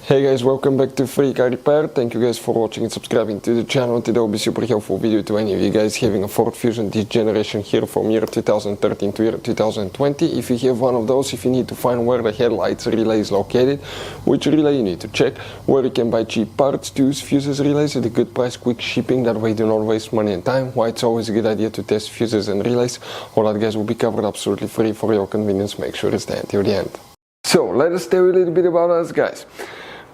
Hey guys, welcome back to Free Car Repair. Thank you guys for watching and subscribing to the channel. Today will be super helpful video to any of you guys having a Ford Fusion this generation here from year 2013 to year 2020. If you have one of those, if you need to find where the headlights relay is located, which relay you need to check, where you can buy cheap parts, tools, fuses, relays at a good price, quick shipping, that way you do not waste money and time, why it's always a good idea to test fuses and relays, all that guys will be covered absolutely free for your convenience. Make sure to stay until the end. So let us tell you a little bit about us guys.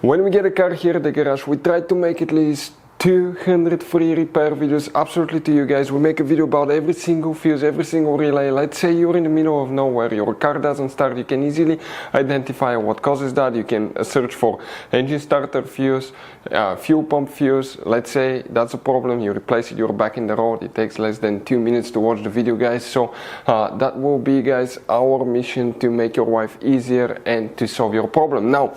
When we get a car here at the garage, we try to make at least 200 free repair videos absolutely to you guys. We make a video about every single fuse, every single relay. Let's say you're in the middle of nowhere, your car doesn't start, you can easily identify what causes that. You can search for engine starter fuse, fuel pump fuse. Let's say that's a problem, you replace it, you're back in the road. It takes less than 2 minutes to watch the video guys. So that will be guys our mission, to make your life easier and to solve your problem. Now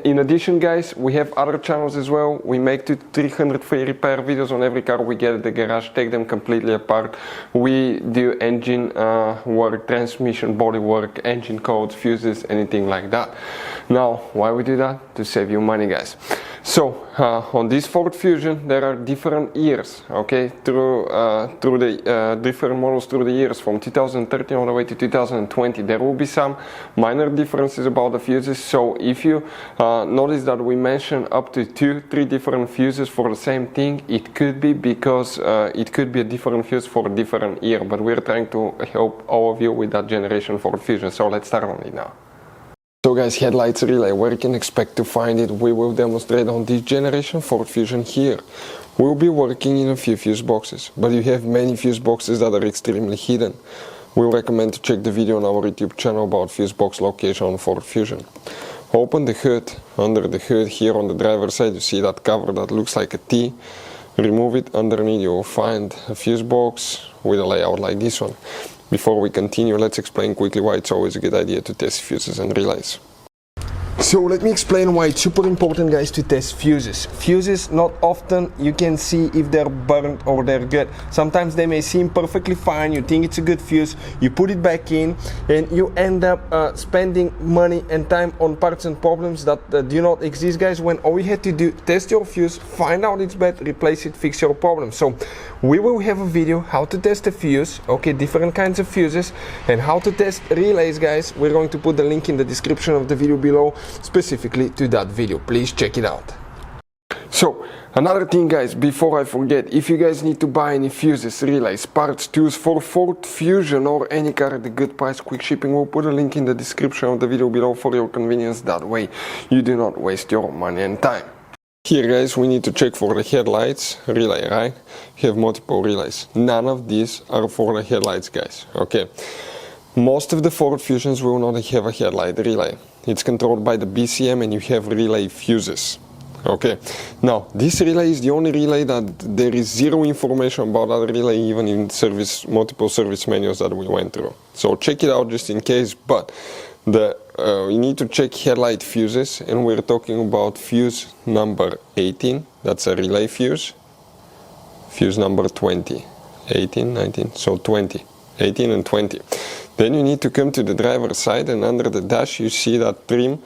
in addition guys, we have other channels as well. We make 300 free repair videos on every car we get at the garage, take them completely apart. We do engine work, transmission, body work, engine codes, fuses, anything like that. Now why we do that? To save you money guys. So on this Ford Fusion there are different years, okay, through the different models through the years from 2013 all the way to 2020. There will be some minor differences about the fuses. So if you notice that we mention up to 2-3 different fuses for the same thing, it could be because it could be a different fuse for a different year, but we're trying to help all of you with that generation Ford Fusion. So let's start on it now. So guys, headlights relay, where you can expect to find it, we will demonstrate on this generation Ford Fusion here. We'll be working in a few fuse boxes, but you have many fuse boxes that are extremely hidden. We recommend to check the video on our YouTube channel about fuse box location on Ford Fusion. Open the hood. Under the hood here on the driver's side you see that cover that looks like a T. Remove it. Underneath you will find a fuse box with a layout like this one. Before we continue, let's explain quickly why it's always a good idea to test fuses and relays. So let me explain why it's super important guys to test fuses. Fuses, not often you can see if they're burnt or they're good. Sometimes they may seem perfectly fine, you think it's a good fuse, you put it back in and you end up spending money and time on parts and problems that do not exist guys, when all you had to do, test your fuse, find out it's bad, replace it, fix your problem. So we will have a video how to test a fuse, okay, different kinds of fuses, and how to test relays guys. We're going to put the link in the description of the video below specifically to that video. Please check it out. So another thing guys, before I forget, if you guys need to buy any fuses, relays, parts, tools for Ford Fusion or any car at a good price, quick shipping, we'll put a link in the description of the video below for your convenience. That way you do not waste your money and time. Here guys, we need to check for the headlights relay, right? You have multiple relays. None of these are for the headlights guys, okay? Most of the Ford Fusions will not have a headlight relay. It's controlled by the BCM and you have relay fuses. Okay, now this relay is the only relay that there is zero information about that relay, even in multiple service manuals that we went through. So check it out just in case, but you need to check headlight fuses, and we're talking about fuse number 18, that's a relay fuse, fuse number 20, 18, 19, so 20, 18 and 20. Then you need to come to the driver's side, and under the dash you see that trim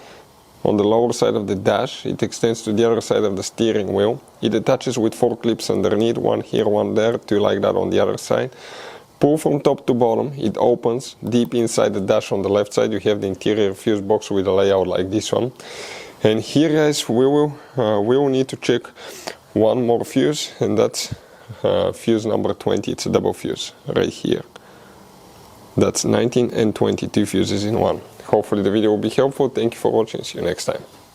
on the lower side of the dash. It extends to the other side of the steering wheel. It attaches with 4 clips underneath, one here, one there, 2 like that on the other side. Pull from top to bottom, it opens. Deep inside the dash on the left side you have the interior fuse box with a layout like this one. And here guys, we will need to check one more fuse, and that's fuse number 20. It's a double fuse right here. That's 19 and 22 fuses in one. Hopefully the video will be helpful. Thank you for watching. See you next time.